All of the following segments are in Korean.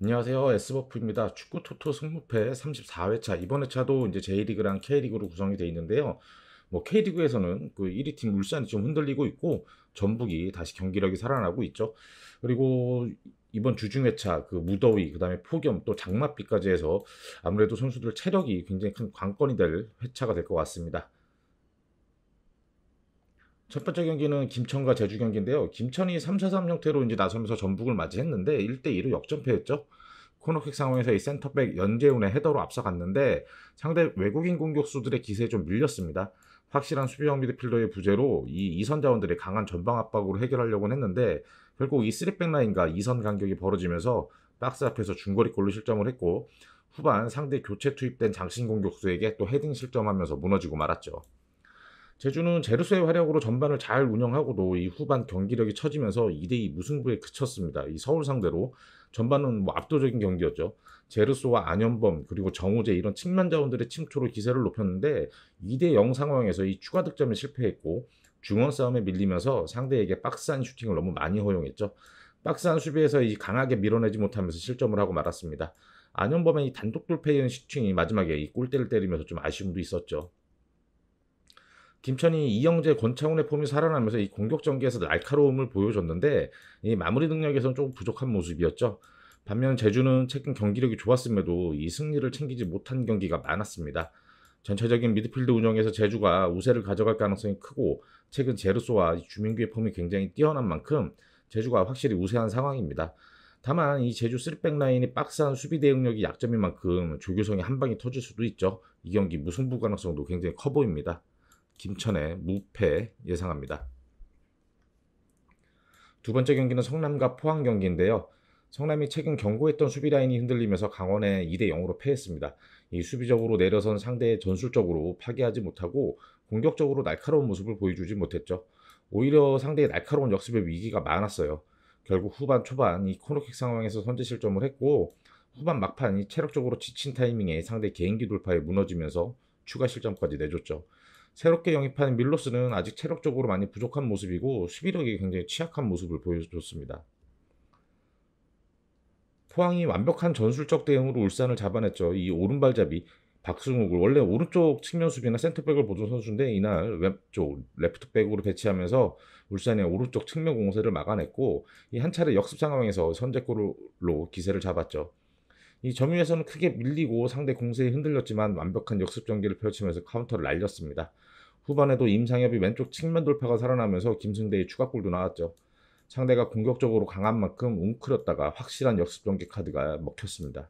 안녕하세요. S버프입니다. 축구 토토 승무패 34회차. 이번 회차도 이제 J리그랑 K리그로 구성이 되어 있는데요. K리그에서는 그 1위 팀 울산이 좀 흔들리고 있고 전북이 다시 경기력이 살아나고 있죠. 그리고 이번 주중회차 그 무더위, 그다음에 폭염, 또 장맛비까지 해서 아무래도 선수들 체력이 굉장히 큰 관건이 될 회차가 될 것 같습니다. 첫 번째 경기는 김천과 제주 경기인데요. 김천이 3-4-3 형태로 이제 나서면서 전북을 맞이했는데 1대2로 역전패했죠. 코너킥 상황에서 이 센터백 연재훈의 헤더로 앞서갔는데 상대 외국인 공격수들의 기세에 좀 밀렸습니다. 확실한 수비형 미드필더의 부재로 이 이선 자원들의 강한 전방 압박으로 해결하려고 했는데 결국 이 3백 라인과 이선 간격이 벌어지면서 박스 앞에서 중거리골로 실점을 했고 후반 상대 교체 투입된 장신 공격수에게 또 헤딩 실점하면서 무너지고 말았죠. 제주는 제루스의 활약으로 전반을 잘 운영하고도 이 후반 경기력이 처지면서 2대2 무승부에 그쳤습니다. 이 서울 상대로 전반은 압도적인 경기였죠. 제루스와 안현범 그리고 정우재 이런 측면 자원들의 침투로 기세를 높였는데 2대0 상황에서 이 추가 득점에 실패했고 중원 싸움에 밀리면서 상대에게 박스안 슈팅을 너무 많이 허용했죠. 박스안 수비에서 이 강하게 밀어내지 못하면서 실점을 하고 말았습니다. 안현범의 이 단독 돌파의 슈팅이 마지막에 이 골대를 때리면서 좀 아쉬움도 있었죠. 김천이 이영재, 권창훈의 폼이 살아나면서 이 공격 전개에서 날카로움을 보여줬는데 이 마무리 능력에서는 조금 부족한 모습이었죠. 반면 제주는 최근 경기력이 좋았음에도 이 승리를 챙기지 못한 경기가 많았습니다. 전체적인 미드필드 운영에서 제주가 우세를 가져갈 가능성이 크고 최근 제르소와 주민규의 폼이 굉장히 뛰어난 만큼 제주가 확실히 우세한 상황입니다. 다만 이 제주 3백 라인이 박스한 수비 대응력이 약점인 만큼 조규성이 한 방이 터질 수도 있죠. 이 경기 무승부 가능성도 굉장히 커 보입니다. 김천의 무패 예상합니다. 두 번째 경기는 성남과 포항 경기인데요. 성남이 최근 경고했던 수비 라인이 흔들리면서 강원에 2대0으로 패했습니다. 이 수비적으로 내려선 상대의 전술적으로 파괴하지 못하고 공격적으로 날카로운 모습을 보여주지 못했죠. 오히려 상대의 날카로운 역습의 위기가 많았어요. 결국 후반 초반 이 코너킥 상황에서 선제 실점을 했고 후반 막판 이 체력적으로 지친 타이밍에 상대 개인기 돌파에 무너지면서 추가 실점까지 내줬죠. 새롭게 영입한 밀로스는 아직 체력적으로 많이 부족한 모습이고 수비력이 굉장히 취약한 모습을 보여줬습니다. 포항이 완벽한 전술적 대응으로 울산을 잡아냈죠. 이 오른발잡이 박승욱을 원래 오른쪽 측면 수비나 센터백을 보던 선수인데 이날 왼쪽 레프트백으로 배치하면서 울산의 오른쪽 측면 공세를 막아냈고 이 한 차례 역습 상황에서 선제골로 기세를 잡았죠. 이 점유에서는 크게 밀리고 상대 공세에 흔들렸지만 완벽한 역습 전개를 펼치면서 카운터를 날렸습니다. 후반에도 임상엽이 왼쪽 측면 돌파가 살아나면서 김승대의 추가골도 나왔죠. 상대가 공격적으로 강한 만큼 웅크렸다가 확실한 역습 전개 카드가 먹혔습니다.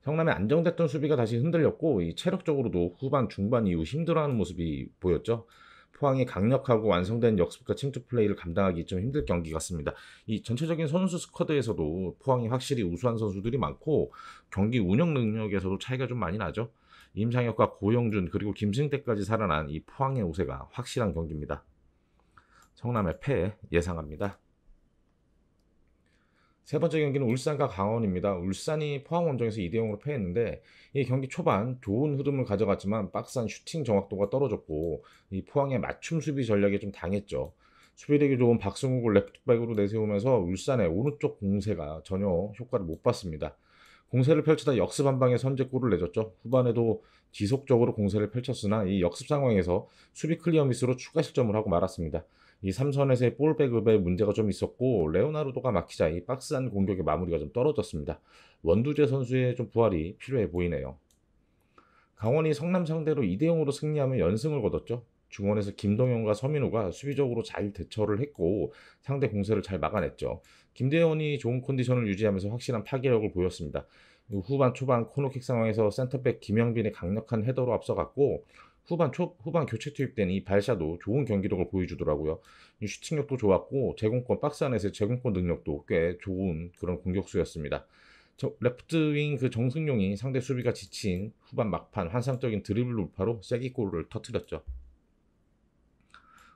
성남의 안정됐던 수비가 다시 흔들렸고 이 체력적으로도 후반 중반 이후 힘들어하는 모습이 보였죠. 포항이 강력하고 완성된 역습과 침투 플레이를 감당하기 좀 힘들 경기 같습니다. 이 전체적인 선수 스쿼드에서도 포항이 확실히 우수한 선수들이 많고 경기 운영 능력에서도 차이가 좀 많이 나죠. 임상혁과 고영준 그리고 김승태까지 살아난 이 포항의 우세가 확실한 경기입니다. 성남의 패 예상합니다. 세 번째 경기는 울산과 강원입니다. 울산이 포항 원정에서 2대0으로 패했는데 이 경기 초반 좋은 흐름을 가져갔지만 박스한 슈팅 정확도가 떨어졌고 이 포항의 맞춤 수비 전략에 좀 당했죠. 수비력이 좋은 박승욱을 레프트백으로 내세우면서 울산의 오른쪽 공세가 전혀 효과를 못 봤습니다. 공세를 펼치다 역습 한 방에 선제골을 내줬죠. 후반에도 지속적으로 공세를 펼쳤으나 이 역습 상황에서 수비 클리어 미스로 추가 실점을 하고 말았습니다. 이 삼선에서의 볼 백업에 문제가 좀 있었고 레오나르도가 막히자 이 박스한 공격의 마무리가 좀 떨어졌습니다. 원두재 선수의 좀 부활이 필요해 보이네요. 강원이 성남 상대로 2대0으로 승리하며 연승을 거뒀죠. 중원에서 김동현과 서민우가 수비적으로 잘 대처를 했고 상대 공세를 잘 막아냈죠. 김대현이 좋은 컨디션을 유지하면서 확실한 파괴력을 보였습니다. 후반 초반 코너킥 상황에서 센터백 김영빈의 강력한 헤더로 앞서갔고 후반 교체 투입된 이 발샤도 좋은 경기력을 보여주더라고요. 이 슈팅력도 좋았고 제공권 박스 안에서의 제공권 능력도 꽤 좋은 그런 공격수였습니다. 레프트 윙 그 정승용이 상대 수비가 지친 후반 막판 환상적인 드리블 돌파로 쐐기골을 터뜨렸죠.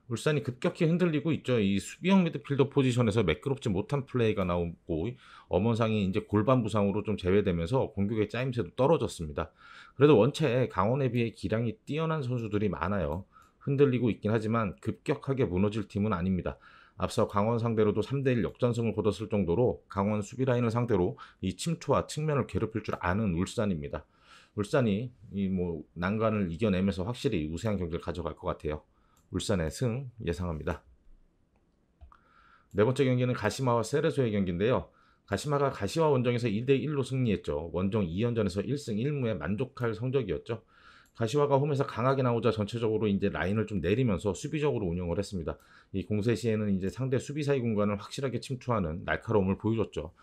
울산이 급격히 흔들리고 있죠. 이 수비형 미드필더 포지션에서 매끄럽지 못한 플레이가 나오고 엄원상이 이제 골반 부상으로 좀 제외되면서 공격의 짜임새도 떨어졌습니다. 그래도 원체 강원에 비해 기량이 뛰어난 선수들이 많아요. 흔들리고 있긴 하지만 급격하게 무너질 팀은 아닙니다. 앞서 강원 상대로도 3대1 역전승을 거뒀을 정도로 강원 수비 라인을 상대로 이 침투와 측면을 괴롭힐 줄 아는 울산입니다. 울산이 이 난관을 이겨내면서 확실히 우세한 경기를 가져갈 것 같아요. 울산의 승 예상합니다. 네 번째 경기는 가시마와 세레소의 경기인데요. 가시마가 가시와 원정에서 2대1로 승리했죠. 원정 2연전에서 1승 1무에 만족할 성적이었죠. 가시화가 홈에서 강하게 나오자 전체적으로 이제 라인을 좀 내리면서 수비적으로 운영을 했습니다. 이 공세 시에는 이제 상대 수비 사이 공간을 확실하게 침투하는 날카로움을 보여줬죠.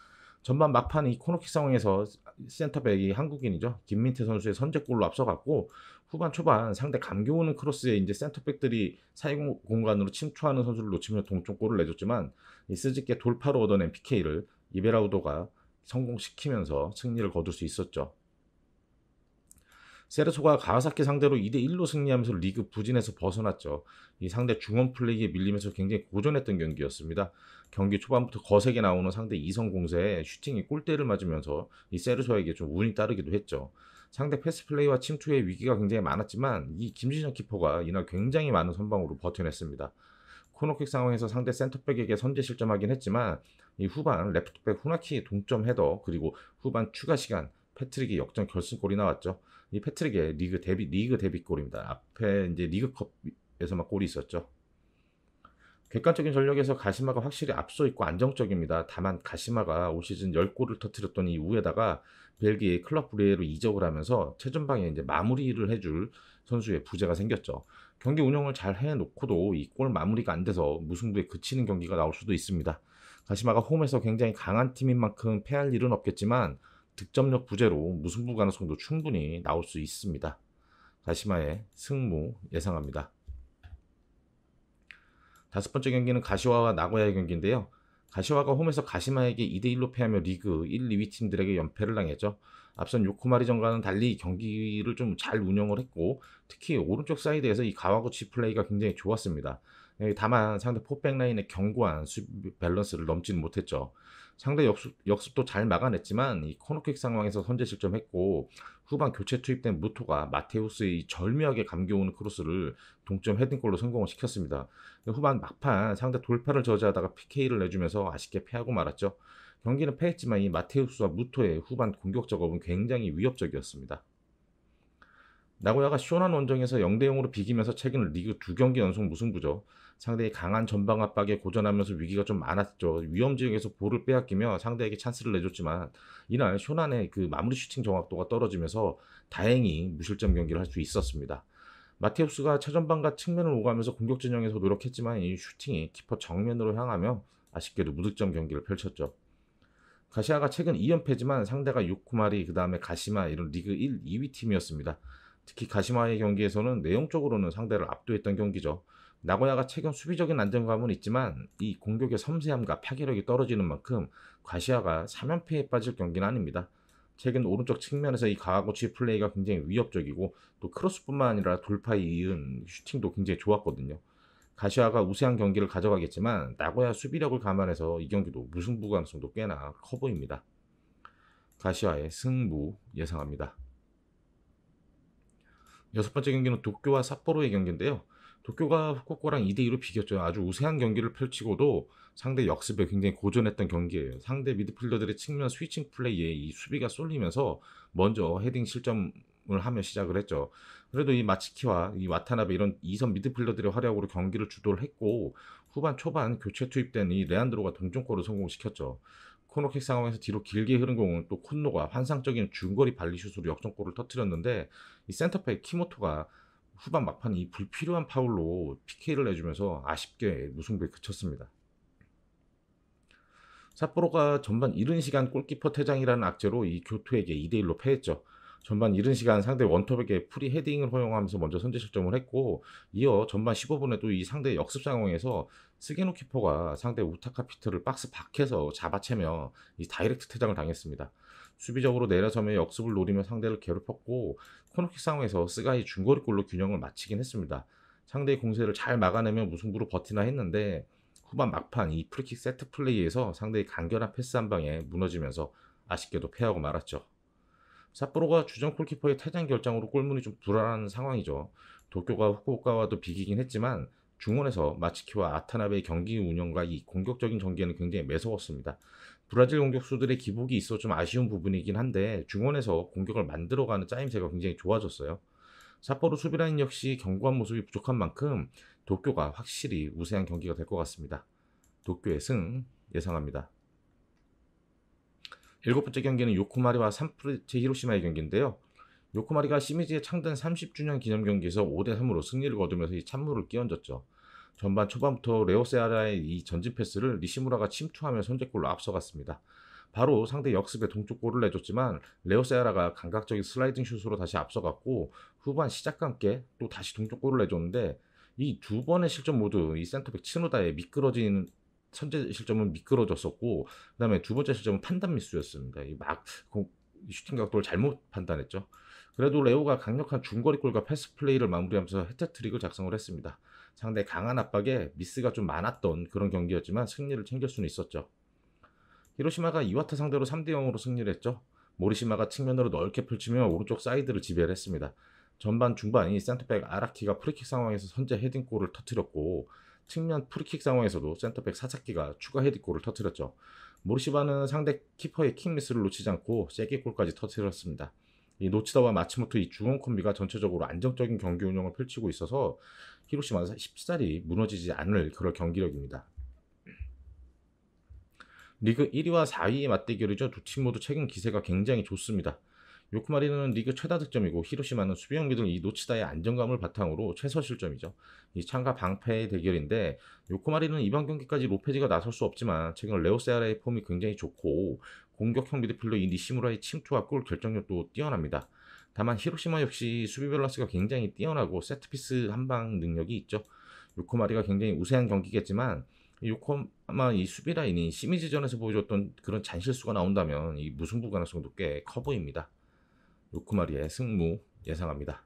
전반 막판 이 코너킥 상황에서 센터백이 한국인이죠. 김민태 선수의 선제골로 앞서갔고 후반 초반 상대 감겨오는 크로스에 이제 센터백들이 사이 공간으로 침투하는 선수를 놓치며 동점골을 내줬지만 이 스즈키의 돌파로 얻어낸 PK를 이베라우도가 성공시키면서 승리를 거둘 수 있었죠. 세레소가 가와사키 상대로 2대1로 승리하면서 리그 부진에서 벗어났죠. 이 상대 중원 플레이에 밀리면서 굉장히 고전했던 경기였습니다. 경기 초반부터 거세게 나오는 상대 이성 공세에 슈팅이 골대를 맞으면서 이 세르소에게 좀 운이 따르기도 했죠. 상대 패스 플레이와 침투의 위기가 굉장히 많았지만 이 김진영 키퍼가 이날 굉장히 많은 선방으로 버텨냈습니다. 코너킥 상황에서 상대 센터백에게 선제 실점하긴 했지만 이 후반 레프트백 후나키 동점 헤더 그리고 후반 추가 시간 패트릭이 역전 결승골이 나왔죠. 이 패트릭의 리그 데뷔골입니다. 앞에 이제 리그컵에서만 골이 있었죠. 객관적인 전력에서 가시마가 확실히 앞서 있고 안정적입니다. 다만 가시마가 올 시즌 10골을 터뜨렸던 이후에다가 벨기에 클럽 브레에로 이적을 하면서 최전방에 이제 마무리를 해줄 선수의 부재가 생겼죠. 경기 운영을 잘 해놓고도 이 골 마무리가 안 돼서 무승부에 그치는 경기가 나올 수도 있습니다. 가시마가 홈에서 굉장히 강한 팀인 만큼 패할 일은 없겠지만 득점력 부재로 무승부 가능성도 충분히 나올 수 있습니다. 가시마의 승무 예상합니다. 다섯 번째 경기는 가시와와 나고야의 경기인데요. 가시와가 홈에서 가시마에게 2대1로 패하며 리그 1, 2위 팀들에게 연패를 당했죠. 앞선 요코마리전과는 달리 경기를 좀 잘 운영을 했고 특히 오른쪽 사이드에서 이 가와구치 플레이가 굉장히 좋았습니다. 다만 상대 포백 라인의 견고한 수비 밸런스를 넘지는 못했죠. 상대 역습도 잘 막아냈지만 이 코너킥 상황에서 선제 실점했고 후반 교체 투입된 무토가 마테우스의 절묘하게 감겨오는 크로스를 동점 헤딩골로 성공을 시켰습니다. 후반 막판 상대 돌파를 저지하다가 PK를 내주면서 아쉽게 패하고 말았죠. 경기는 패했지만 이 마테우스와 무토의 후반 공격 작업은 굉장히 위협적이었습니다. 나고야가 쇼난 원정에서 0대0으로 비기면서 최근 리그 2경기 연속 무승부죠. 상대의 강한 전방 압박에 고전하면서 위기가 좀 많았죠. 위험 지역에서 볼을 빼앗기며 상대에게 찬스를 내줬지만 이날 쇼난의 그 마무리 슈팅 정확도가 떨어지면서 다행히 무실점 경기를 할 수 있었습니다. 마테우스가 최전방과 측면을 오가면서 공격 진영에서 노력했지만 이 슈팅이 키퍼 정면으로 향하며 아쉽게도 무득점 경기를 펼쳤죠. 가시아가 최근 2연패지만 상대가 요코마리 그 다음에 가시마 이런 리그 1, 2위 팀이었습니다. 특히 가시마의 경기에서는 내용적으로는 상대를 압도했던 경기죠. 나고야가 최근 수비적인 안정감은 있지만 이 공격의 섬세함과 파괴력이 떨어지는 만큼 가시아가 3연패에 빠질 경기는 아닙니다. 최근 오른쪽 측면에서 이 가와구치 플레이가 굉장히 위협적이고 또 크로스뿐만 아니라 돌파에 이은 슈팅도 굉장히 좋았거든요. 가시아가 우세한 경기를 가져가겠지만 나고야 수비력을 감안해서 이 경기도 무승부 가능성도 꽤나 커 보입니다. 가시아의 승부 예상합니다. 여섯 번째 경기는 도쿄와 삿포로의 경기인데요. 도쿄가 후쿠오카랑 2대2로 비겼죠. 아주 우세한 경기를 펼치고도 상대 역습에 굉장히 고전했던 경기예요. 상대 미드필더들의 측면 스위칭 플레이에 이 수비가 쏠리면서 먼저 헤딩 실점을 하며 시작을 했죠. 그래도 이 마치키와 이 와타나베 이런 2선 미드필더들의 활약으로 경기를 주도를 했고 후반 초반 교체 투입된 이 레안드로가 동점골을 성공시켰죠. 코너킥 상황에서 뒤로 길게 흐른 공은 또 콘노가 환상적인 중거리 발리슛으로 역전골을 터뜨렸는데 이 센터백 키모토가 후반 막판 이 불필요한 파울로 PK를 내주면서 아쉽게 무승부에 그쳤습니다. 삿포로가 전반 이른 시간 골키퍼 퇴장이라는 악재로 이 교토에게 2대1로 패했죠. 전반 이른 시간 상대 원톱에게 프리 헤딩을 허용하면서 먼저 선제 실점을 했고 이어 전반 15분에도 이 상대 역습 상황에서 스게노 키퍼가 상대 우타카 피트를 박스 밖에서 잡아채며 이 다이렉트 퇴장을 당했습니다. 수비적으로 내려서며 역습을 노리며 상대를 괴롭혔고 코너킥 상황에서 스가이 중거리골로 균형을 맞추긴 했습니다. 상대의 공세를 잘 막아내며 무승부로 버티나 했는데 후반 막판 이 프리킥 세트 플레이에서 상대의 간결한 패스 한 방에 무너지면서 아쉽게도 패하고 말았죠. 삿포로가 주전 골키퍼의 퇴장 결정으로 골문이 좀 불안한 상황이죠. 도쿄가 후쿠오카와도 비기긴 했지만 중원에서 마치키와 아타나베의 경기 운영과 이 공격적인 전개는 굉장히 매서웠습니다. 브라질 공격수들의 기복이 있어 좀 아쉬운 부분이긴 한데 중원에서 공격을 만들어가는 짜임새가 굉장히 좋아졌어요. 삿포로 수비라인 역시 견고한 모습이 부족한 만큼 도쿄가 확실히 우세한 경기가 될 것 같습니다. 도쿄의 승 예상합니다. 일곱 번째 경기는 요코마리와 산프레체 히로시마의 경기인데요. 요코마리가 시미즈의 창단 30주년 기념 경기에서 5대3으로 승리를 거두면서 이 찬물을 끼얹었죠. 전반 초반부터 레오세아라의 이 전진 패스를 니시무라가 침투하며 선제골로 앞서갔습니다. 바로 상대 역습에 동쪽골을 내줬지만 레오세아라가 감각적인 슬라이딩 슛으로 다시 앞서갔고 후반 시작과 함께 또 다시 동쪽골을 내줬는데 이 두 번의 실점 모두 이 센터백 치노다의 미끄러진 선제 실점은 미끄러졌었고 그다음에 두 번째 실점은 판단 미스였습니다. 이막 슈팅 각도를 잘못 판단했죠. 그래도 레오가 강력한 중거리골과 패스 플레이를 마무리하면서 해트트릭을 작성을 했습니다. 상대 강한 압박에 미스가 좀 많았던 그런 경기였지만 승리를 챙길 수는 있었죠. 히로시마가 이와타 상대로 3대0으로 승리를 했죠. 모리시마가 측면으로 넓게 펼치며 오른쪽 사이드를 지배를 했습니다. 전반 중반 이 센터백 아라키가 프리킥 상황에서 선제 헤딩골을 터뜨렸고 측면 프리킥 상황에서도 센터백 사사키가 추가 헤딩골을 터뜨렸죠. 모리시마는 상대 키퍼의 킥미스를 놓치지 않고 세게골까지 터뜨렸습니다. 이 노치다와 마츠모토 이 중원 콤비가 전체적으로 안정적인 경기 운영을 펼치고 있어서 히로시마는 쉽사리 무너지지 않을 그런 경기력입니다. 리그 1위와 4위의 맞대결이죠. 두 팀 모두 최근 기세가 굉장히 좋습니다. 요코마리는 리그 최다 득점이고 히로시마는 수비형 미들 이 노치다의 안정감을 바탕으로 최소 실점이죠. 이 창과 방패의 대결인데 요코마리는 이번 경기까지 로페즈가 나설 수 없지만 최근 레오세아라의 폼이 굉장히 좋고 공격형 미드필더 이 니시무라의 침투와 골 결정력도 뛰어납니다. 다만 히로시마 역시 수비 밸런스가 굉장히 뛰어나고 세트피스 한방 능력이 있죠. 요코마리가 굉장히 우세한 경기겠지만 요코하마 이 수비 라인이 시미즈전에서 보여줬던 그런 잔실수가 나온다면 이 무승부 가능성도 꽤 커 보입니다. 요코마리의 승무 예상합니다.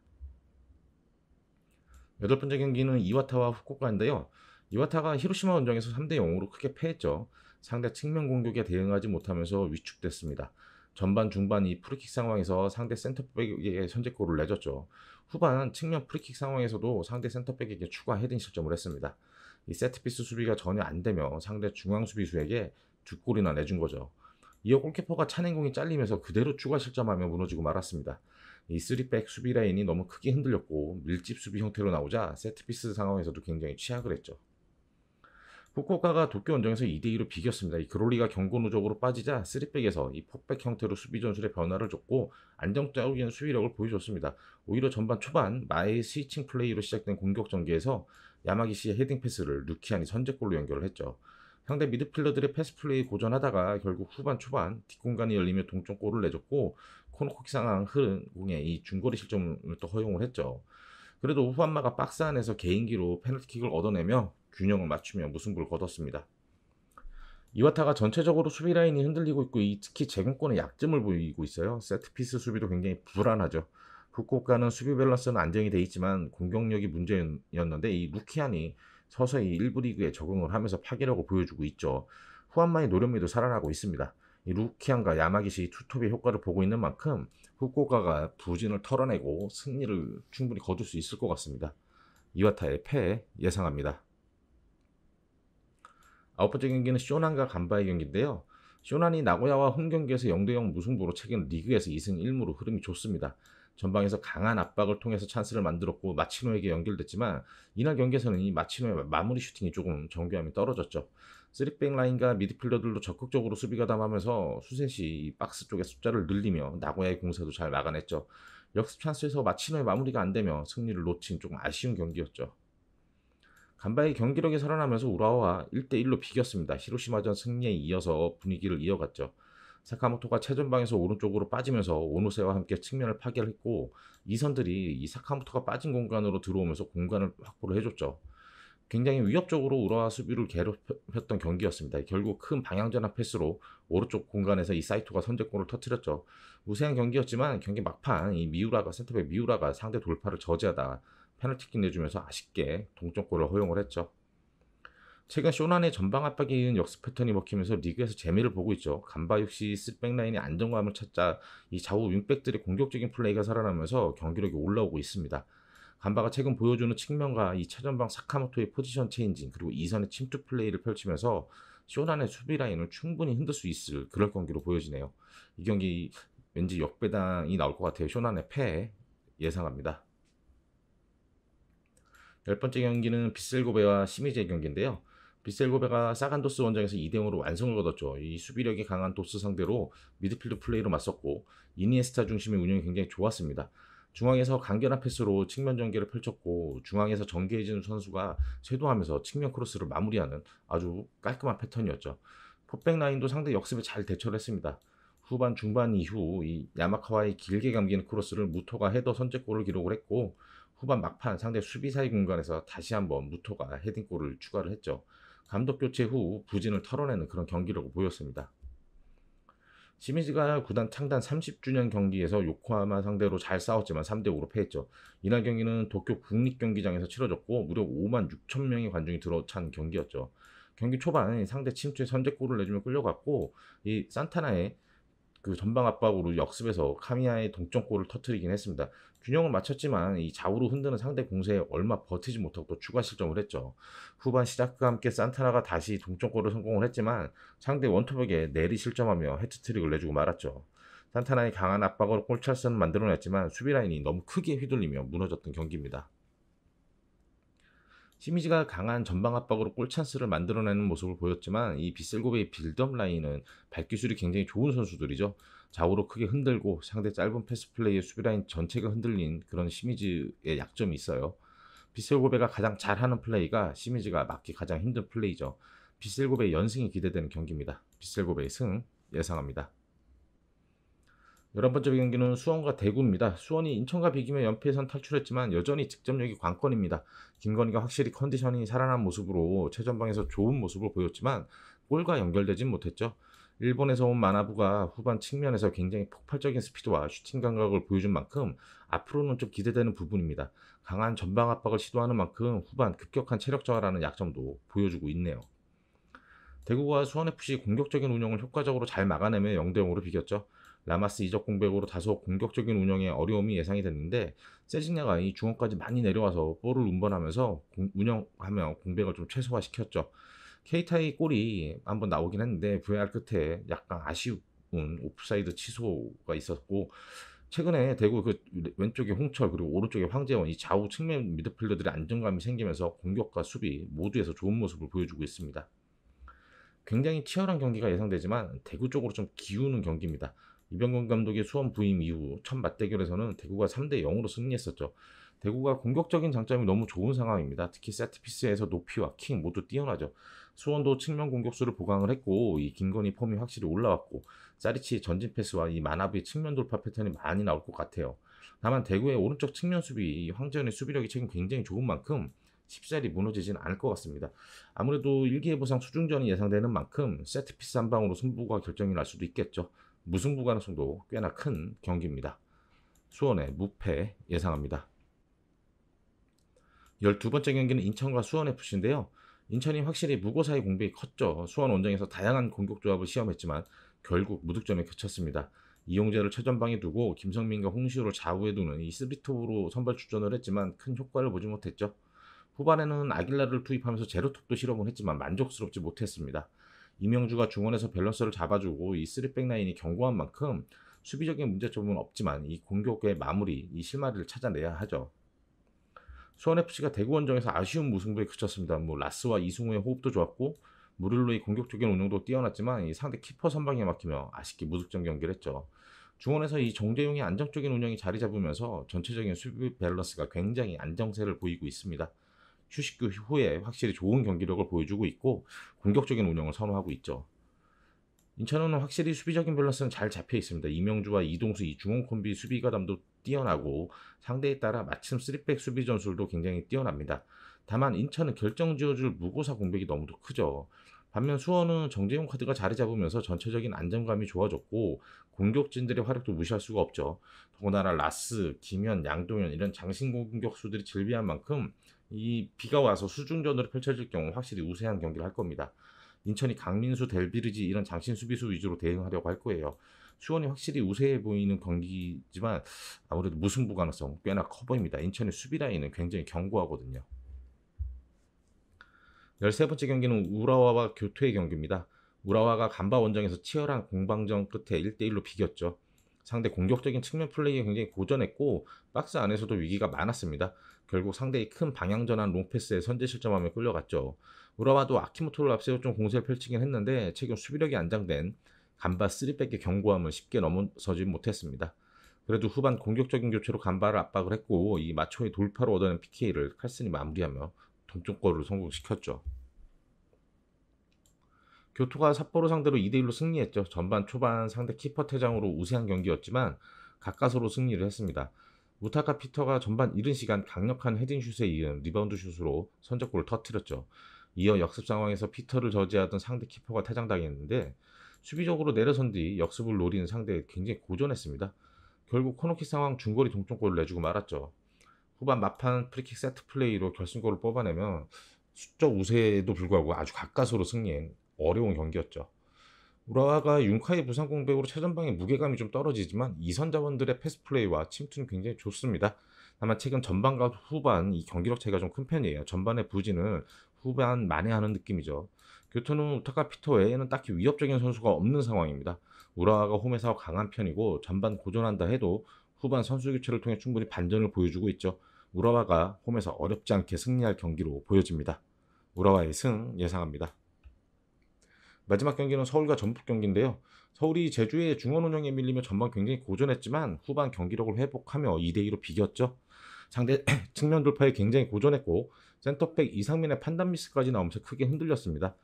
여덟 번째 경기는 이와타와 후쿠오카인데요. 이와타가 히로시마 원정에서 3대0으로 크게 패했죠. 상대 측면 공격에 대응하지 못하면서 위축됐습니다. 전반 중반 이 프리킥 상황에서 상대 센터백에게 선제골을 내줬죠. 후반 측면 프리킥 상황에서도 상대 센터백에게 추가 헤딩 실점을 했습니다. 이 세트피스 수비가 전혀 안 되며 상대 중앙 수비수에게 두 골이나 내준 거죠. 이어 골키퍼가 차낸 공이 잘리면서 그대로 추가 실점하며 무너지고 말았습니다. 이 3백 수비 라인이 너무 크게 흔들렸고 밀집 수비 형태로 나오자 세트피스 상황에서도 굉장히 취약을 했죠. 후쿠오카가 도쿄 원정에서 2대2로 비겼습니다. 이 그롤리가 경고 누적으로 빠지자 3백에서 이 폭백 형태로 수비 전술의 변화를 줬고 안정적인 수비력을 보여줬습니다. 오히려 전반 초반 마의 스위칭 플레이로 시작된 공격 전개에서 야마기시의 헤딩 패스를 루키안이 선제골로 연결을 했죠. 상대 미드필더들의 패스 플레이 고전하다가 결국 후반 초반 뒷공간이 열리며 동점골을 내줬고 코너킥 상황 흐른 공에 이 중거리 실점을 또 허용을 했죠. 그래도 후반마가 박스 안에서 개인기로 페널티킥을 얻어내며 균형을 맞추며 무승부를 거뒀습니다. 이와타가 전체적으로 수비 라인이 흔들리고 있고 특히 제공권의 약점을 보이고 있어요. 세트피스 수비도 굉장히 불안하죠. 후쿠오카는 수비 밸런스는 안정이 돼 있지만 공격력이 문제였는데 이 루키안이 서서히 1부 리그에 적응을 하면서 파괴력을 보여주고 있죠. 후안마의 노련미도 살아나고 있습니다. 이 루키안과 야마기시 투톱의 효과를 보고 있는 만큼 후쿠오카가 부진을 털어내고 승리를 충분히 거둘 수 있을 것 같습니다. 이와타의 패 예상합니다. 아홉 번째 경기는 쇼난과 간바의 경기인데요. 쇼난이 나고야와 홈 경기에서 0대0 무승부로 최근 리그에서 2승 1무로 흐름이 좋습니다. 전방에서 강한 압박을 통해서 찬스를 만들었고 마치노에게 연결됐지만 이날 경기에서는 이 마치노의 마무리 슈팅이 조금 정교함이 떨어졌죠. 3백 라인과 미드필더들도 적극적으로 수비가 담하면서 수세시 박스 쪽의 숫자를 늘리며 나고야의 공세도 잘 막아냈죠. 역습 찬스에서 마치노의 마무리가 안되며 승리를 놓친 조금 아쉬운 경기였죠. 간바의 경기력이 살아나면서 우라와와 1대1로 비겼습니다. 히로시마전 승리에 이어서 분위기를 이어갔죠. 사카모토가 최전방에서 오른쪽으로 빠지면서 오노세와 함께 측면을 파괴했고 이선들이 이 사카모토가 빠진 공간으로 들어오면서 공간을 확보를 해줬죠. 굉장히 위협적으로 우라와 수비를 괴롭혔던 경기였습니다. 결국 큰 방향전환 패스로 오른쪽 공간에서 이 사이토가 선제골을 터뜨렸죠. 우세한 경기였지만 경기 막판 이 미우라가 센터백 미우라가 상대 돌파를 저지하다 페널티킥 내주면서 아쉽게 동점골을 허용을 했죠. 최근 쇼난의 전방 압박에 이은 역습 패턴이 먹히면서 리그에서 재미를 보고 있죠. 간바 역시 3백 라인의 안정감을 찾자 이 좌우 윙백들의 공격적인 플레이가 살아나면서 경기력이 올라오고 있습니다. 간바가 최근 보여주는 측면과 이 최전방 사카모토의 포지션 체인징 그리고 이선의 침투 플레이를 펼치면서 쇼난의 수비 라인을 충분히 흔들 수 있을 그럴 경기로 보여지네요. 이 경기 왠지 역배당이 나올 것 같아요. 쇼난의 패 예상합니다. 10번째 경기는 비셀고베와 시미즈의 경기인데요. 비셀고베가 사간도스 원정에서 2대0으로 완승을 거뒀죠. 이 수비력이 강한 도스 상대로 미드필드 플레이로 맞섰고 이니에스타 중심의 운영이 굉장히 좋았습니다. 중앙에서 간결한 패스로 측면 전개를 펼쳤고 중앙에서 정계해진 선수가 쇄도하면서 측면 크로스를 마무리하는 아주 깔끔한 패턴이었죠. 포백 라인도 상대 역습에 잘 대처를 했습니다. 후반 중반 이후 이 야마카와의 길게 감기는 크로스를 무토가 헤더 선제골을 기록을 했고 후반 막판 상대 수비 사이 공간에서 다시 한번 무토가 헤딩골을 추가를 했죠. 감독 교체 후 부진을 털어내는 그런 경기력을 보였습니다. 시미즈가 구단 창단 30주년 경기에서 요코하마 상대로 잘 싸웠지만 3대5로 패했죠. 이날 경기는 도쿄 국립경기장에서 치러졌고 무려 5만 6천 명의 관중이 들어찬 경기였죠. 경기 초반 상대 침투에 선제골을 내주며 끌려갔고 이 산타나의 그 전방 압박으로 역습에서 카미야의 동점골을 터뜨리긴 했습니다. 균형을 맞췄지만 이 좌우로 흔드는 상대 공세에 얼마 버티지 못하고 또 추가 실점을 했죠. 후반 시작과 함께 산타나가 다시 동점골을 성공을 했지만 상대 원톱에게 내리 실점하며 해트트릭을 내주고 말았죠. 산타나의 강한 압박으로 골찬스는 만들어냈지만 수비 라인이 너무 크게 휘둘리며 무너졌던 경기입니다. 시미즈가 강한 전방 압박으로 골찬스를 만들어내는 모습을 보였지만 이 비셀고베의 빌드업 라인은 발기술이 굉장히 좋은 선수들이죠. 좌우로 크게 흔들고 상대 짧은 패스 플레이에 수비 라인 전체가 흔들린 그런 시미즈의 약점이 있어요. 비셀고베가 가장 잘하는 플레이가 시미즈가 막기 가장 힘든 플레이죠. 비셀고베의 연승이 기대되는 경기입니다. 비셀고베의 승 예상합니다. 11번째 경기는 수원과 대구입니다. 수원이 인천과 비기며 연패에선 탈출했지만 여전히 득점력이 관건입니다. 김건희가 확실히 컨디션이 살아난 모습으로 최전방에서 좋은 모습을 보였지만 골과 연결되진 못했죠. 일본에서 온 마나부가 후반 측면에서 굉장히 폭발적인 스피드와 슈팅 감각을 보여준 만큼 앞으로는 좀 기대되는 부분입니다. 강한 전방 압박을 시도하는 만큼 후반 급격한 체력 저하라는 약점도 보여주고 있네요. 대구가 수원FC 공격적인 운영을 효과적으로 잘 막아내며 0대0으로 비겼죠. 라마스 이적 공백으로 다소 공격적인 운영에 어려움이 예상이 됐는데 세징야가 이 중원까지 많이 내려와서 볼을 운반하면서 운영하며 공백을 좀 최소화시켰죠. 케이타의 골이 한번 나오긴 했는데 VAR 끝에 약간 아쉬운 오프사이드 취소가 있었고 최근에 대구 그 왼쪽에 홍철 그리고 오른쪽에 황재원 이 좌우 측면 미드필더들의 안정감이 생기면서 공격과 수비 모두에서 좋은 모습을 보여주고 있습니다. 굉장히 치열한 경기가 예상되지만 대구 쪽으로 좀 기우는 경기입니다. 이병건 감독의 수원 부임 이후 첫 맞대결에서는 대구가 3대0으로 승리했었죠. 대구가 공격적인 장점이 너무 좋은 상황입니다. 특히 세트피스에서 높이와 킥 모두 뛰어나죠. 수원도 측면 공격수를 보강을 했고 이 김건희 폼이 확실히 올라왔고 사리치의 전진 패스와 이 마나부의 측면 돌파 패턴이 많이 나올 것 같아요. 다만 대구의 오른쪽 측면 수비 황재현의 수비력이 최근 굉장히 좋은 만큼 쉽사리 무너지진 않을 것 같습니다. 아무래도 일기예보상 수중전이 예상되는 만큼 세트피스 한 방으로 승부가 결정이 날 수도 있겠죠. 무승부 가능성도 꽤나 큰 경기입니다. 수원의 무패 예상합니다. 12번째 경기는 인천과 수원FC인데요. 인천이 확실히 무고사의 공백이 컸죠. 수원 원정에서 다양한 공격 조합을 시험했지만 결국 무득점에 그쳤습니다. 이용재를 최전방에 두고 김성민과 홍시호를 좌우에 두는 이 3톱으로 선발 출전을 했지만 큰 효과를 보지 못했죠. 후반에는 아길라를 투입하면서 제로톱도 실험을 했지만 만족스럽지 못했습니다. 이명주가 중원에서 밸런스를 잡아주고 이 3백 라인이 견고한 만큼 수비적인 문제점은 없지만 이 공격의 마무리, 이 실마리를 찾아내야 하죠. 수원FC가 대구 원정에서 아쉬운 무승부에 그쳤습니다. 라스와 이승우의 호흡도 좋았고 무릴로의 공격적인 운영도 뛰어났지만 이 상대 키퍼 선방에 막히며 아쉽게 무득점 경기를 했죠. 중원에서 이 정재용의 안정적인 운영이 자리 잡으면서 전체적인 수비 밸런스가 굉장히 안정세를 보이고 있습니다. 휴식 후에 확실히 좋은 경기력을 보여주고 있고 공격적인 운영을 선호하고 있죠. 인천은 확실히 수비적인 밸런스는 잘 잡혀 있습니다. 이명주와 이동수 이 중원 콤비 수비 가담도 뛰어나고 상대에 따라 마침 3백 수비 전술도 굉장히 뛰어납니다. 다만 인천은 결정 지어줄 무고사 공백이 너무도 크죠. 반면 수원은 정재용 카드가 자리 잡으면서 전체적인 안정감이 좋아졌고 공격진들의 활약도 무시할 수가 없죠. 더군다나 라스, 김현, 양동현 이런 장신 공격수들이 즐비한 만큼 이 비가 와서 수중전으로 펼쳐질 경우 확실히 우세한 경기를 할 겁니다. 인천이 강민수, 델비르지 이런 장신 수비수 위주로 대응하려고 할 거예요. 수원이 확실히 우세해 보이는 경기지만 아무래도 무승부 가능성 꽤나 커 보입니다. 인천의 수비 라인은 굉장히 견고하거든요. 13번째 경기는 우라와와 교토의 경기입니다. 우라와가 간바 원정에서 치열한 공방전 끝에 1대1로 비겼죠. 상대 공격적인 측면 플레이에 굉장히 고전했고 박스 안에서도 위기가 많았습니다. 결국 상대의 큰 방향전환 롱패스에 선제 실점하며 끌려갔죠. 우라와도 아키모토를 앞세워 좀 공세를 펼치긴 했는데 최근 수비력이 안장된 간바 3백의 견고함을 쉽게 넘어서지 못했습니다. 그래도 후반 공격적인 교체로 간바를 압박을 했고 이 마초의 돌파로 얻어낸 PK를 칼슨이 마무리하며 동점골을 성공시켰죠. 교토가 삿포로 상대로 2대1로 승리했죠. 전반 초반 상대 키퍼 퇴장으로 우세한 경기였지만 가까스로 승리를 했습니다. 우타카 피터가 전반 이른 시간 강력한 헤딩슛에 이은 리바운드 슛으로 선제골을 터뜨렸죠. 이어 역습 상황에서 피터를 저지하던 상대 키퍼가 퇴장당했는데 수비적으로 내려선 뒤 역습을 노리는 상대에 굉장히 고전했습니다. 결국 코너킥 상황 중거리 동점골을 내주고 말았죠. 후반 막판 프리킥 세트 플레이로 결승골을 뽑아내면 수적 우세에도 불구하고 아주 가까스로 승리한 어려운 경기였죠. 우라와가 윤카의 부상 공백으로 최전방의 무게감이 좀 떨어지지만 이선 자원들의 패스 플레이와 침투는 굉장히 좋습니다. 다만 최근 전반과 후반 이 경기력 차이가 좀 큰 편이에요. 전반의 부진을 후반 만회하는 느낌이죠. 교토는 우타카 피터 외에는 딱히 위협적인 선수가 없는 상황입니다. 우라와가 홈에서 강한 편이고 전반 고전한다 해도 후반 선수 교체를 통해 충분히 반전을 보여주고 있죠. 우라와가 홈에서 어렵지 않게 승리할 경기로 보여집니다. 우라와의 승 예상합니다. 마지막 경기는 서울과 전북 경기인데요. 서울이 제주의 중원 운영에 밀리며 전반 굉장히 고전했지만 후반 경기력을 회복하며 2대2로 비겼죠. 상대 측면 돌파에 굉장히 고전했고 센터백 이상민의 판단 미스까지 나오면서 크게 흔들렸습니다.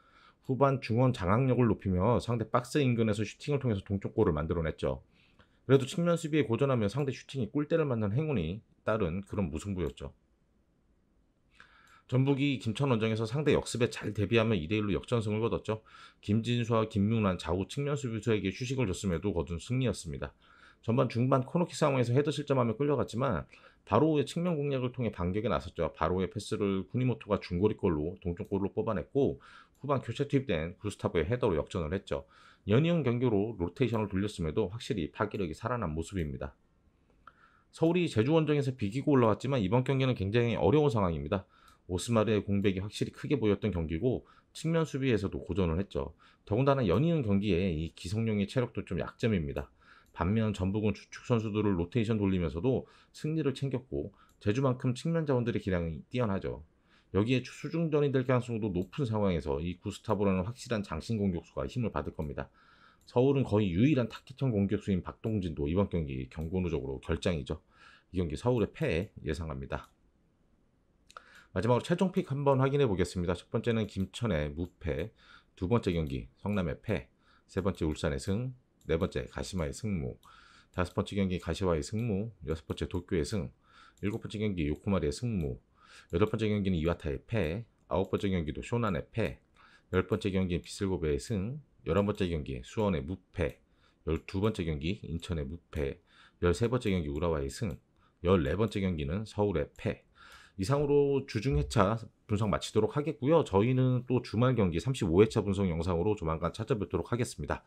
후반 중원 장악력을 높이며 상대 박스 인근에서 슈팅을 통해서 동점골을 만들어냈죠. 그래도 측면 수비에 고전하며 상대 슈팅이 골대를 맞는 행운이 따른 그런 무승부였죠. 전북이 김천 원정에서 상대 역습에 잘 대비하며 2대1로 역전승을 거뒀죠. 김진수와 김문환 좌우 측면 수비수에게 휴식을 줬음에도 거둔 승리였습니다. 전반 중반 코너킥 상황에서 헤더 실점하며 끌려갔지만 바로의 측면 공략을 통해 반격에 나섰죠. 바로의 패스를 쿠니모토가 중거리골로 동점골로 뽑아냈고 후반 교체 투입된 구스타브의 헤더로 역전을 했죠. 연이은 경기로 로테이션을 돌렸음에도 확실히 파괴력이 살아난 모습입니다. 서울이 제주 원정에서 비기고 올라왔지만 이번 경기는 굉장히 어려운 상황입니다. 오스마르의 공백이 확실히 크게 보였던 경기고 측면 수비에서도 고전을 했죠. 더군다나 연이은 경기에 이 기성용의 체력도 좀 약점입니다. 반면 전북은 주축 선수들을 로테이션 돌리면서도 승리를 챙겼고 제주만큼 측면 자원들의 기량이 뛰어나죠. 여기에 수중전이 될 가능성도 높은 상황에서 이 구스타보라는 확실한 장신 공격수가 힘을 받을 겁니다. 서울은 거의 유일한 타깃형 공격수인 박동진도 이번 경기 경고 누적으로 결장이죠. 이 경기 서울의 패 예상합니다. 마지막으로 최종 픽 한번 확인해 보겠습니다. 첫 번째는 김천의 무패, 두 번째 경기 성남의 패, 세 번째 울산의 승, 네 번째 가시마의 승무, 다섯 번째 경기 가시와의 승무, 여섯 번째 도쿄의 승, 일곱 번째 경기 요코마리의 승무, 여덟 번째 경기는 이와타의 패, 아홉 번째 경기도 쇼난의 패, 열 번째 경기는 비슬고베의 승, 11번째 경기 수원의 무패, 12번째 경기 인천의 무패, 13번째 경기 우라와의 승, 14번째 경기는 서울의 패. 이상으로 주중 회차 분석 마치도록 하겠고요. 저희는 또 주말 경기 35회차 분석 영상으로 조만간 찾아뵙도록 하겠습니다.